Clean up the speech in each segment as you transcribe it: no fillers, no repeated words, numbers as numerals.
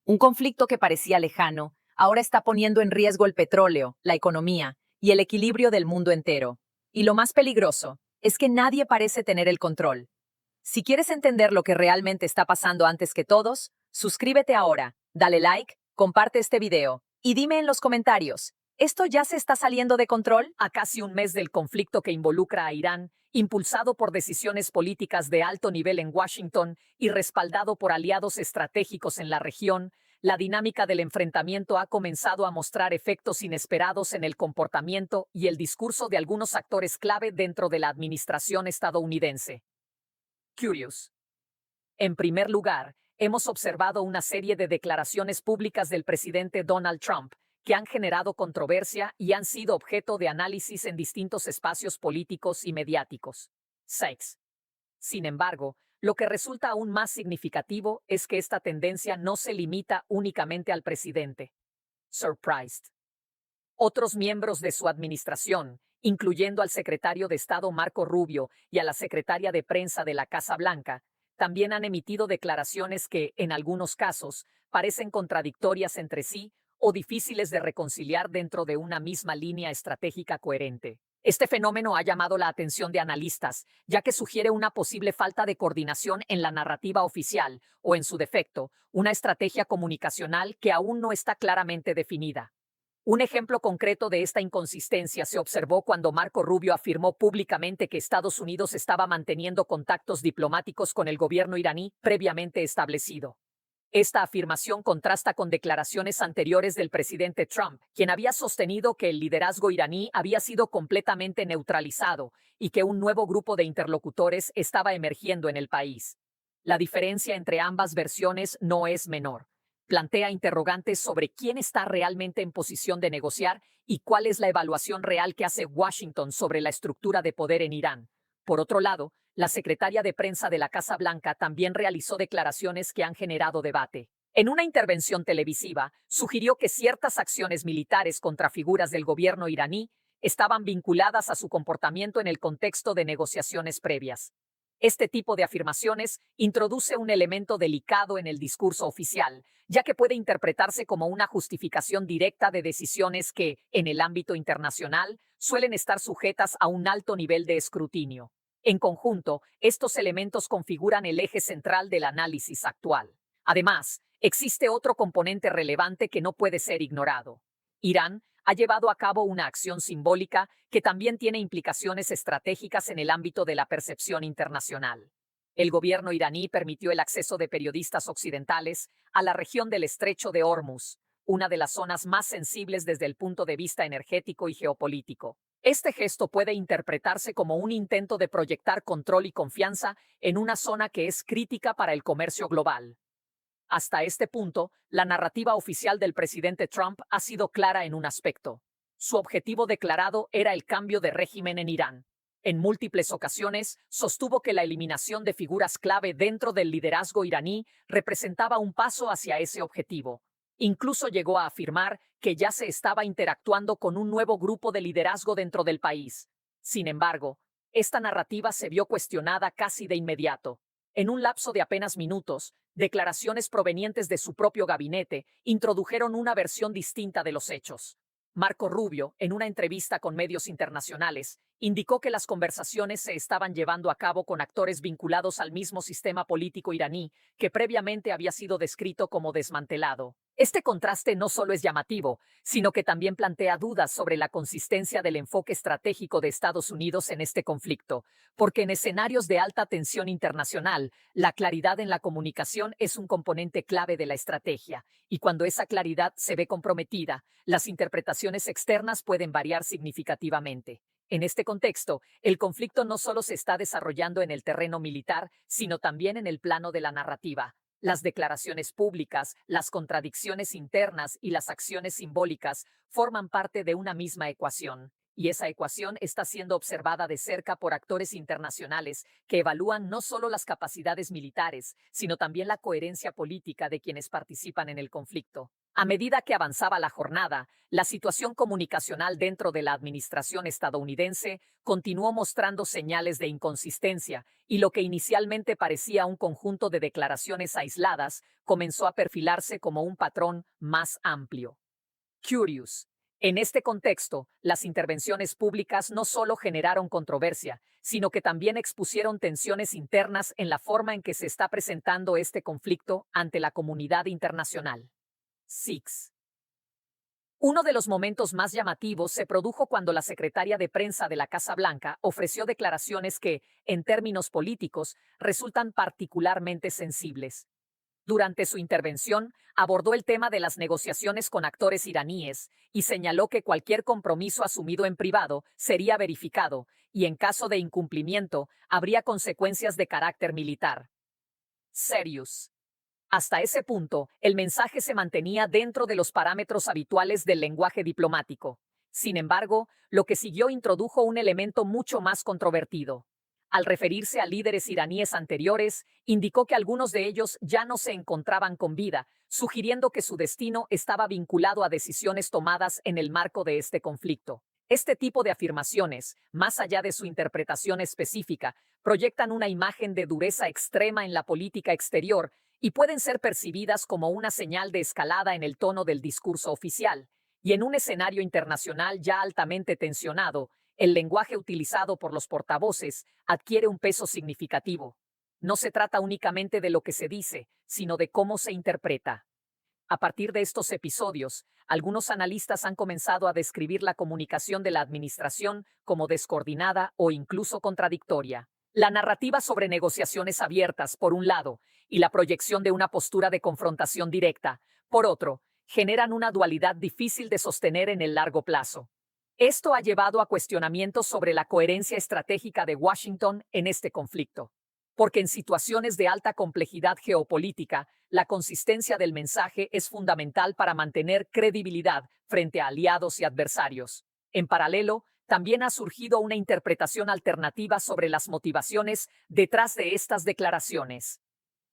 Un conflicto que parecía lejano, ahora está poniendo en riesgo el petróleo, la economía y el equilibrio del mundo entero. Y lo más peligroso es que nadie parece tener el control. Si quieres entender lo que realmente está pasando antes que todos, suscríbete ahora, dale like, comparte este video y dime en los comentarios, ¿esto ya se está saliendo de control? A casi un mes del conflicto que involucra a Irán, impulsado por decisiones políticas de alto nivel en Washington y respaldado por aliados estratégicos en la región, la dinámica del enfrentamiento ha comenzado a mostrar efectos inesperados en el comportamiento y el discurso de algunos actores clave dentro de la administración estadounidense. Curious. En primer lugar, hemos observado una serie de declaraciones públicas del presidente Donald Trump que han generado controversia y han sido objeto de análisis en distintos espacios políticos y mediáticos. 6. Sin embargo, lo que resulta aún más significativo es que esta tendencia no se limita únicamente al presidente. Surprised. Otros miembros de su administración, incluyendo al secretario de Estado Marco Rubio y a la secretaria de prensa de la Casa Blanca, también han emitido declaraciones que, en algunos casos, parecen contradictorias entre sí o difíciles de reconciliar dentro de una misma línea estratégica coherente. Este fenómeno ha llamado la atención de analistas, ya que sugiere una posible falta de coordinación en la narrativa oficial o, en su defecto, una estrategia comunicacional que aún no está claramente definida. Un ejemplo concreto de esta inconsistencia se observó cuando Marco Rubio afirmó públicamente que Estados Unidos estaba manteniendo contactos diplomáticos con el gobierno iraní previamente establecido. Esta afirmación contrasta con declaraciones anteriores del presidente Trump, quien había sostenido que el liderazgo iraní había sido completamente neutralizado y que un nuevo grupo de interlocutores estaba emergiendo en el país. La diferencia entre ambas versiones no es menor. Plantea interrogantes sobre quién está realmente en posición de negociar y cuál es la evaluación real que hace Washington sobre la estructura de poder en Irán. Por otro lado, la secretaria de prensa de la Casa Blanca también realizó declaraciones que han generado debate. En una intervención televisiva, sugirió que ciertas acciones militares contra figuras del gobierno iraní estaban vinculadas a su comportamiento en el contexto de negociaciones previas. Este tipo de afirmaciones introduce un elemento delicado en el discurso oficial, ya que puede interpretarse como una justificación directa de decisiones que, en el ámbito internacional, suelen estar sujetas a un alto nivel de escrutinio. En conjunto, estos elementos configuran el eje central del análisis actual. Además, existe otro componente relevante que no puede ser ignorado. Irán ha llevado a cabo una acción simbólica que también tiene implicaciones estratégicas en el ámbito de la percepción internacional. El gobierno iraní permitió el acceso de periodistas occidentales a la región del Estrecho de Hormuz, una de las zonas más sensibles desde el punto de vista energético y geopolítico. Este gesto puede interpretarse como un intento de proyectar control y confianza en una zona que es crítica para el comercio global. Hasta este punto, la narrativa oficial del presidente Trump ha sido clara en un aspecto. Su objetivo declarado era el cambio de régimen en Irán. En múltiples ocasiones, sostuvo que la eliminación de figuras clave dentro del liderazgo iraní representaba un paso hacia ese objetivo. Incluso llegó a afirmar que ya se estaba interactuando con un nuevo grupo de liderazgo dentro del país. Sin embargo, esta narrativa se vio cuestionada casi de inmediato. En un lapso de apenas minutos, declaraciones provenientes de su propio gabinete introdujeron una versión distinta de los hechos. Marco Rubio, en una entrevista con medios internacionales, indicó que las conversaciones se estaban llevando a cabo con actores vinculados al mismo sistema político iraní que previamente había sido descrito como desmantelado. Este contraste no solo es llamativo, sino que también plantea dudas sobre la consistencia del enfoque estratégico de Estados Unidos en este conflicto, porque en escenarios de alta tensión internacional, la claridad en la comunicación es un componente clave de la estrategia, y cuando esa claridad se ve comprometida, las interpretaciones externas pueden variar significativamente. En este contexto, el conflicto no solo se está desarrollando en el terreno militar, sino también en el plano de la narrativa. Las declaraciones públicas, las contradicciones internas y las acciones simbólicas forman parte de una misma ecuación, y esa ecuación está siendo observada de cerca por actores internacionales que evalúan no solo las capacidades militares, sino también la coherencia política de quienes participan en el conflicto. A medida que avanzaba la jornada, la situación comunicacional dentro de la administración estadounidense continuó mostrando señales de inconsistencia, y lo que inicialmente parecía un conjunto de declaraciones aisladas comenzó a perfilarse como un patrón más amplio. Curious. En este contexto, las intervenciones públicas no solo generaron controversia, sino que también expusieron tensiones internas en la forma en que se está presentando este conflicto ante la comunidad internacional. 6. Uno de los momentos más llamativos se produjo cuando la secretaria de prensa de la Casa Blanca ofreció declaraciones que, en términos políticos, resultan particularmente sensibles. Durante su intervención, abordó el tema de las negociaciones con actores iraníes y señaló que cualquier compromiso asumido en privado sería verificado y, en caso de incumplimiento, habría consecuencias de carácter militar. Serious. Hasta ese punto, el mensaje se mantenía dentro de los parámetros habituales del lenguaje diplomático. Sin embargo, lo que siguió introdujo un elemento mucho más controvertido. Al referirse a líderes iraníes anteriores, indicó que algunos de ellos ya no se encontraban con vida, sugiriendo que su destino estaba vinculado a decisiones tomadas en el marco de este conflicto. Este tipo de afirmaciones, más allá de su interpretación específica, proyectan una imagen de dureza extrema en la política exterior y pueden ser percibidas como una señal de escalada en el tono del discurso oficial. Y en un escenario internacional ya altamente tensionado, el lenguaje utilizado por los portavoces adquiere un peso significativo. No se trata únicamente de lo que se dice, sino de cómo se interpreta. A partir de estos episodios, algunos analistas han comenzado a describir la comunicación de la administración como descoordinada o incluso contradictoria. La narrativa sobre negociaciones abiertas, por un lado, y la proyección de una postura de confrontación directa, por otro, generan una dualidad difícil de sostener en el largo plazo. Esto ha llevado a cuestionamientos sobre la coherencia estratégica de Washington en este conflicto. Porque en situaciones de alta complejidad geopolítica, la consistencia del mensaje es fundamental para mantener credibilidad frente a aliados y adversarios. En paralelo, también ha surgido una interpretación alternativa sobre las motivaciones detrás de estas declaraciones.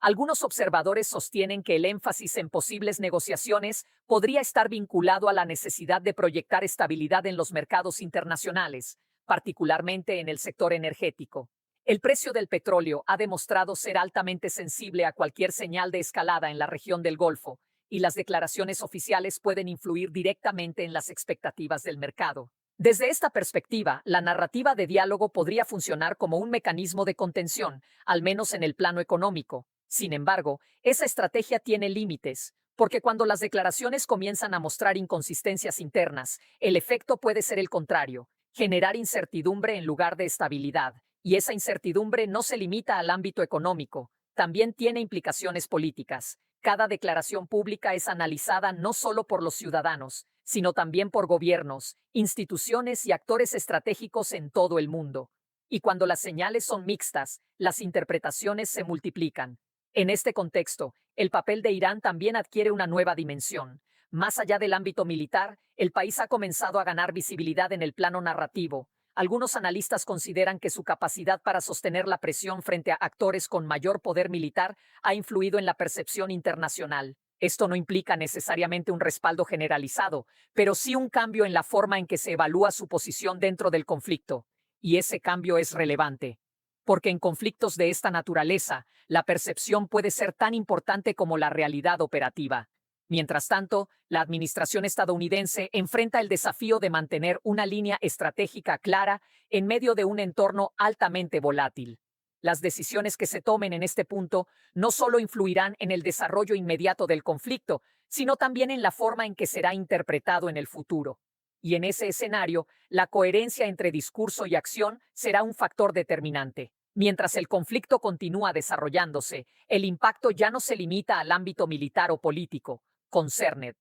Algunos observadores sostienen que el énfasis en posibles negociaciones podría estar vinculado a la necesidad de proyectar estabilidad en los mercados internacionales, particularmente en el sector energético. El precio del petróleo ha demostrado ser altamente sensible a cualquier señal de escalada en la región del Golfo, y las declaraciones oficiales pueden influir directamente en las expectativas del mercado. Desde esta perspectiva, la narrativa de diálogo podría funcionar como un mecanismo de contención, al menos en el plano económico. Sin embargo, esa estrategia tiene límites, porque cuando las declaraciones comienzan a mostrar inconsistencias internas, el efecto puede ser el contrario, generar incertidumbre en lugar de estabilidad, y esa incertidumbre no se limita al ámbito económico, también tiene implicaciones políticas. Cada declaración pública es analizada no solo por los ciudadanos, sino también por gobiernos, instituciones y actores estratégicos en todo el mundo. Y cuando las señales son mixtas, las interpretaciones se multiplican. En este contexto, el papel de Irán también adquiere una nueva dimensión. Más allá del ámbito militar, el país ha comenzado a ganar visibilidad en el plano narrativo. Algunos analistas consideran que su capacidad para sostener la presión frente a actores con mayor poder militar ha influido en la percepción internacional. Esto no implica necesariamente un respaldo generalizado, pero sí un cambio en la forma en que se evalúa su posición dentro del conflicto. Y ese cambio es relevante. Porque en conflictos de esta naturaleza, la percepción puede ser tan importante como la realidad operativa. Mientras tanto, la administración estadounidense enfrenta el desafío de mantener una línea estratégica clara en medio de un entorno altamente volátil. Las decisiones que se tomen en este punto no solo influirán en el desarrollo inmediato del conflicto, sino también en la forma en que será interpretado en el futuro. Y en ese escenario, la coherencia entre discurso y acción será un factor determinante. Mientras el conflicto continúa desarrollándose, el impacto ya no se limita al ámbito militar o político. Concerne.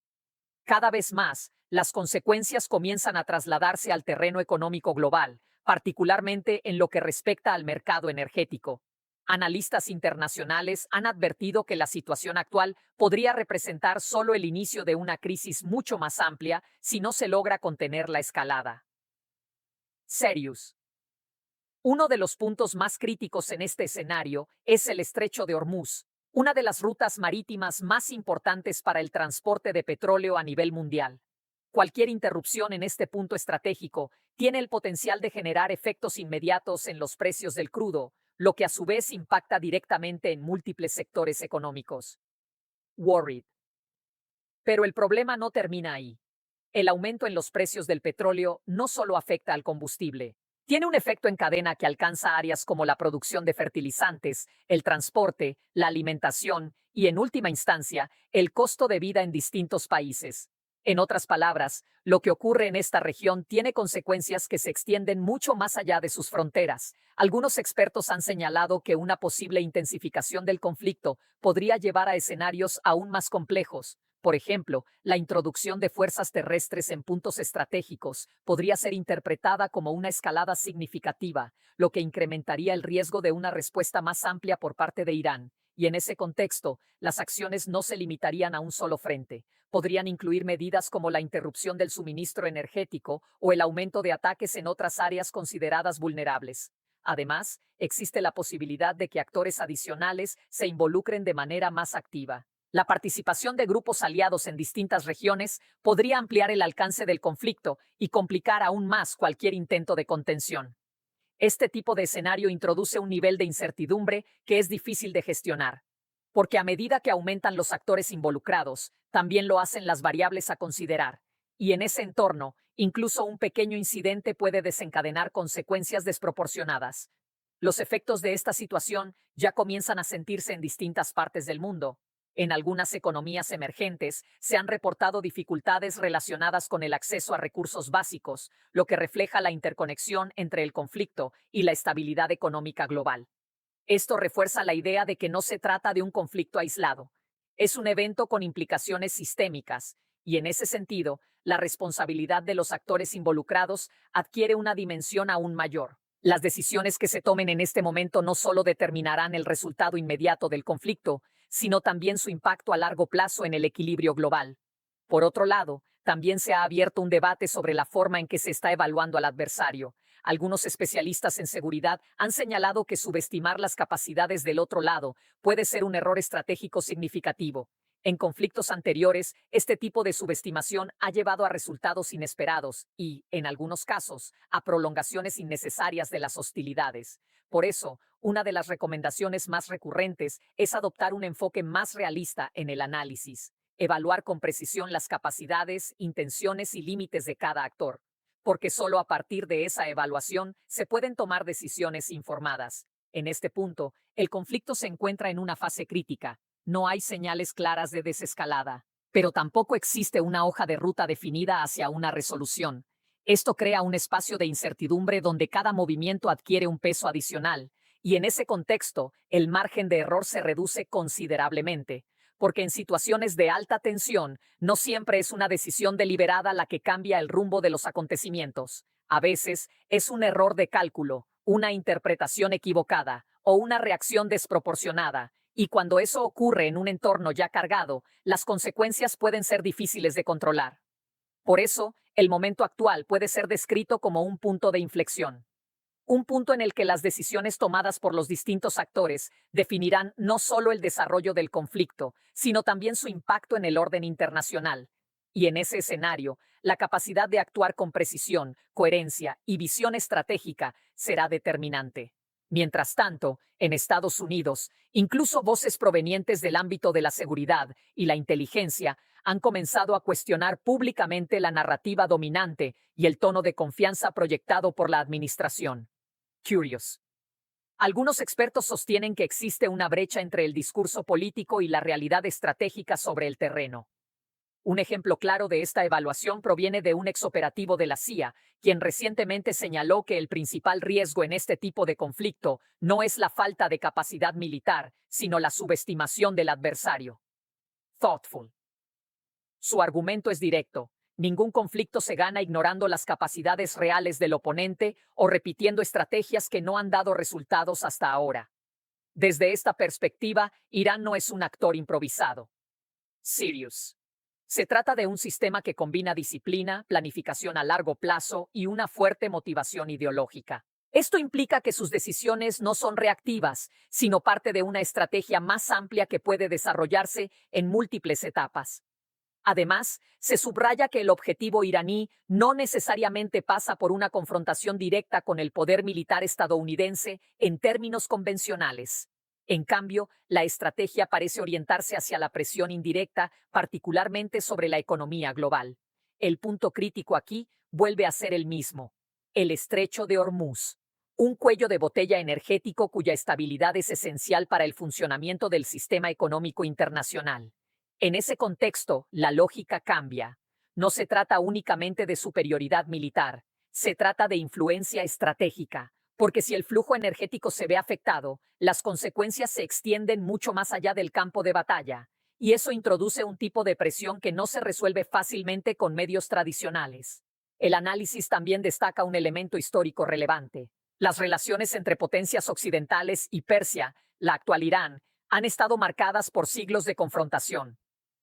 Cada vez más, las consecuencias comienzan a trasladarse al terreno económico global, particularmente en lo que respecta al mercado energético. Analistas internacionales han advertido que la situación actual podría representar solo el inicio de una crisis mucho más amplia si no se logra contener la escalada. Serious. Uno de los puntos más críticos en este escenario es el estrecho de Hormuz, una de las rutas marítimas más importantes para el transporte de petróleo a nivel mundial. Cualquier interrupción en este punto estratégico tiene el potencial de generar efectos inmediatos en los precios del crudo, lo que a su vez impacta directamente en múltiples sectores económicos. Worried. Pero el problema no termina ahí. El aumento en los precios del petróleo no solo afecta al combustible, tiene un efecto en cadena que alcanza áreas como la producción de fertilizantes, el transporte, la alimentación y, en última instancia, el costo de vida en distintos países. En otras palabras, lo que ocurre en esta región tiene consecuencias que se extienden mucho más allá de sus fronteras. Algunos expertos han señalado que una posible intensificación del conflicto podría llevar a escenarios aún más complejos. Por ejemplo, la introducción de fuerzas terrestres en puntos estratégicos podría ser interpretada como una escalada significativa, lo que incrementaría el riesgo de una respuesta más amplia por parte de Irán. Y en ese contexto, las acciones no se limitarían a un solo frente. Podrían incluir medidas como la interrupción del suministro energético o el aumento de ataques en otras áreas consideradas vulnerables. Además, existe la posibilidad de que actores adicionales se involucren de manera más activa. La participación de grupos aliados en distintas regiones podría ampliar el alcance del conflicto y complicar aún más cualquier intento de contención. Este tipo de escenario introduce un nivel de incertidumbre que es difícil de gestionar, porque a medida que aumentan los actores involucrados, también lo hacen las variables a considerar, y en ese entorno, incluso un pequeño incidente puede desencadenar consecuencias desproporcionadas. Los efectos de esta situación ya comienzan a sentirse en distintas partes del mundo. En algunas economías emergentes se han reportado dificultades relacionadas con el acceso a recursos básicos, lo que refleja la interconexión entre el conflicto y la estabilidad económica global. Esto refuerza la idea de que no se trata de un conflicto aislado. Es un evento con implicaciones sistémicas, y en ese sentido, la responsabilidad de los actores involucrados adquiere una dimensión aún mayor. Las decisiones que se tomen en este momento no solo determinarán el resultado inmediato del conflicto, sino también su impacto a largo plazo en el equilibrio global. Por otro lado, también se ha abierto un debate sobre la forma en que se está evaluando al adversario. Algunos especialistas en seguridad han señalado que subestimar las capacidades del otro lado puede ser un error estratégico significativo. En conflictos anteriores, este tipo de subestimación ha llevado a resultados inesperados y, en algunos casos, a prolongaciones innecesarias de las hostilidades. Por eso, una de las recomendaciones más recurrentes es adoptar un enfoque más realista en el análisis, evaluar con precisión las capacidades, intenciones y límites de cada actor, porque solo a partir de esa evaluación se pueden tomar decisiones informadas. En este punto, el conflicto se encuentra en una fase crítica. No hay señales claras de desescalada, pero tampoco existe una hoja de ruta definida hacia una resolución. Esto crea un espacio de incertidumbre donde cada movimiento adquiere un peso adicional, y en ese contexto, el margen de error se reduce considerablemente, porque en situaciones de alta tensión, no siempre es una decisión deliberada la que cambia el rumbo de los acontecimientos. A veces, es un error de cálculo, una interpretación equivocada o una reacción desproporcionada. Y cuando eso ocurre en un entorno ya cargado, las consecuencias pueden ser difíciles de controlar. Por eso, el momento actual puede ser descrito como un punto de inflexión. Un punto en el que las decisiones tomadas por los distintos actores definirán no solo el desarrollo del conflicto, sino también su impacto en el orden internacional. Y en ese escenario, la capacidad de actuar con precisión, coherencia y visión estratégica será determinante. Mientras tanto, en Estados Unidos, incluso voces provenientes del ámbito de la seguridad y la inteligencia han comenzado a cuestionar públicamente la narrativa dominante y el tono de confianza proyectado por la administración. Curious. Algunos expertos sostienen que existe una brecha entre el discurso político y la realidad estratégica sobre el terreno. Un ejemplo claro de esta evaluación proviene de un exoperativo de la CIA, quien recientemente señaló que el principal riesgo en este tipo de conflicto no es la falta de capacidad militar, sino la subestimación del adversario. Thoughtful. Su argumento es directo. Ningún conflicto se gana ignorando las capacidades reales del oponente o repitiendo estrategias que no han dado resultados hasta ahora. Desde esta perspectiva, Irán no es un actor improvisado. Sirius. Se trata de un sistema que combina disciplina, planificación a largo plazo y una fuerte motivación ideológica. Esto implica que sus decisiones no son reactivas, sino parte de una estrategia más amplia que puede desarrollarse en múltiples etapas. Además, se subraya que el objetivo iraní no necesariamente pasa por una confrontación directa con el poder militar estadounidense en términos convencionales. En cambio, la estrategia parece orientarse hacia la presión indirecta, particularmente sobre la economía global. El punto crítico aquí vuelve a ser el mismo: el estrecho de Hormuz, un cuello de botella energético cuya estabilidad es esencial para el funcionamiento del sistema económico internacional. En ese contexto, la lógica cambia. No se trata únicamente de superioridad militar, se trata de influencia estratégica, porque si el flujo energético se ve afectado, las consecuencias se extienden mucho más allá del campo de batalla, y eso introduce un tipo de presión que no se resuelve fácilmente con medios tradicionales. El análisis también destaca un elemento histórico relevante. Las relaciones entre potencias occidentales y Persia, la actual Irán, han estado marcadas por siglos de confrontación.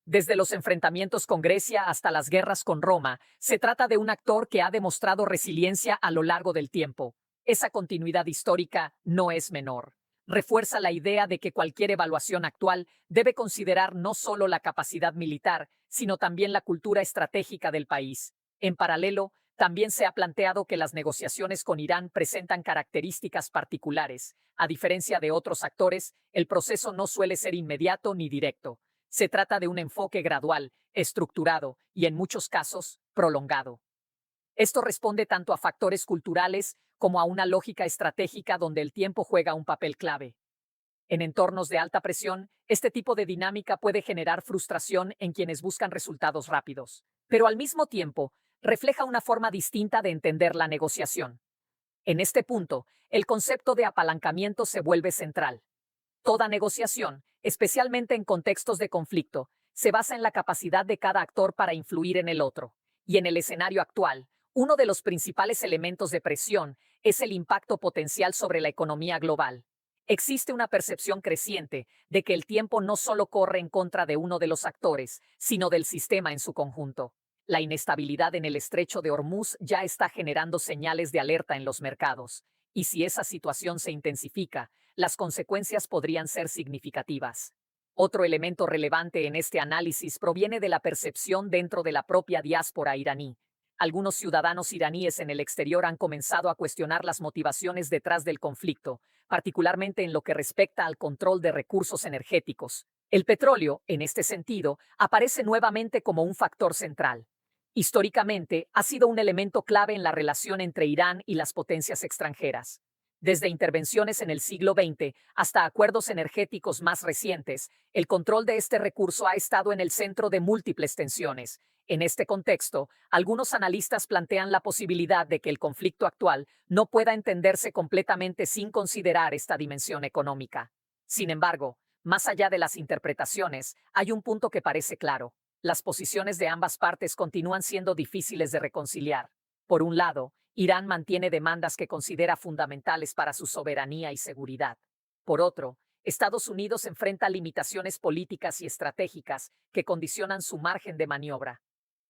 Desde los enfrentamientos con Grecia hasta las guerras con Roma, se trata de un actor que ha demostrado resiliencia a lo largo del tiempo. Esa continuidad histórica no es menor. Refuerza la idea de que cualquier evaluación actual debe considerar no solo la capacidad militar, sino también la cultura estratégica del país. En paralelo, también se ha planteado que las negociaciones con Irán presentan características particulares. A diferencia de otros actores, el proceso no suele ser inmediato ni directo. Se trata de un enfoque gradual, estructurado y, en muchos casos, prolongado. Esto responde tanto a factores culturales como a una lógica estratégica donde el tiempo juega un papel clave. En entornos de alta presión, este tipo de dinámica puede generar frustración en quienes buscan resultados rápidos, pero al mismo tiempo refleja una forma distinta de entender la negociación. En este punto, el concepto de apalancamiento se vuelve central. Toda negociación, especialmente en contextos de conflicto, se basa en la capacidad de cada actor para influir en el otro. Y en el escenario actual, uno de los principales elementos de presión es el impacto potencial sobre la economía global. Existe una percepción creciente de que el tiempo no solo corre en contra de uno de los actores, sino del sistema en su conjunto. La inestabilidad en el estrecho de Hormuz ya está generando señales de alerta en los mercados, y si esa situación se intensifica, las consecuencias podrían ser significativas. Otro elemento relevante en este análisis proviene de la percepción dentro de la propia diáspora iraní. Algunos ciudadanos iraníes en el exterior han comenzado a cuestionar las motivaciones detrás del conflicto, particularmente en lo que respecta al control de recursos energéticos. El petróleo, en este sentido, aparece nuevamente como un factor central. Históricamente, ha sido un elemento clave en la relación entre Irán y las potencias extranjeras. Desde intervenciones en el siglo XX hasta acuerdos energéticos más recientes, el control de este recurso ha estado en el centro de múltiples tensiones. En este contexto, algunos analistas plantean la posibilidad de que el conflicto actual no pueda entenderse completamente sin considerar esta dimensión económica. Sin embargo, más allá de las interpretaciones, hay un punto que parece claro. Las posiciones de ambas partes continúan siendo difíciles de reconciliar. Por un lado, Irán mantiene demandas que considera fundamentales para su soberanía y seguridad. Por otro, Estados Unidos enfrenta limitaciones políticas y estratégicas que condicionan su margen de maniobra.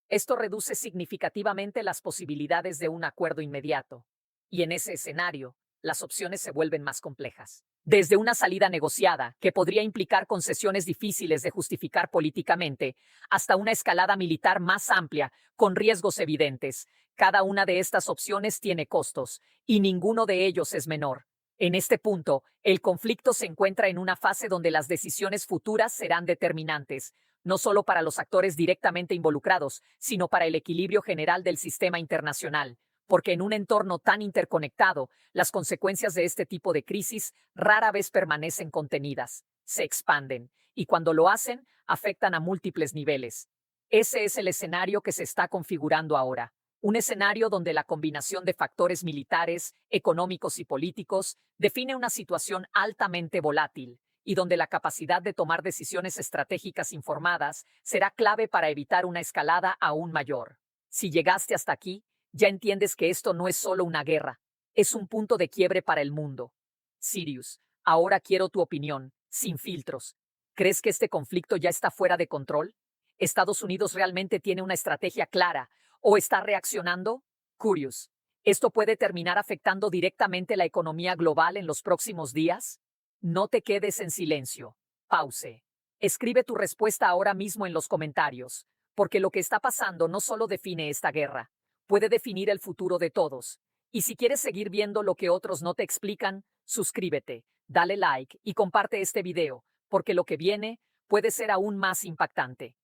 Esto reduce significativamente las posibilidades de un acuerdo inmediato. Y en ese escenario, las opciones se vuelven más complejas. Desde una salida negociada, que podría implicar concesiones difíciles de justificar políticamente, hasta una escalada militar más amplia, con riesgos evidentes, cada una de estas opciones tiene costos, y ninguno de ellos es menor. En este punto, el conflicto se encuentra en una fase donde las decisiones futuras serán determinantes, no solo para los actores directamente involucrados, sino para el equilibrio general del sistema internacional, porque en un entorno tan interconectado, las consecuencias de este tipo de crisis rara vez permanecen contenidas, se expanden, y cuando lo hacen, afectan a múltiples niveles. Ese es el escenario que se está configurando ahora. Un escenario donde la combinación de factores militares, económicos y políticos define una situación altamente volátil, y donde la capacidad de tomar decisiones estratégicas informadas será clave para evitar una escalada aún mayor. Si llegaste hasta aquí, ya entiendes que esto no es solo una guerra, es un punto de quiebre para el mundo. Sirius, ahora quiero tu opinión, sin filtros. ¿Crees que este conflicto ya está fuera de control? ¿Estados Unidos realmente tiene una estrategia clara o está reaccionando? Curious. ¿Esto puede terminar afectando directamente la economía global en los próximos días? No te quedes en silencio. Pause. Escribe tu respuesta ahora mismo en los comentarios, porque lo que está pasando no solo define esta guerra, puede definir el futuro de todos. Y si quieres seguir viendo lo que otros no te explican, suscríbete, dale like y comparte este video, porque lo que viene puede ser aún más impactante.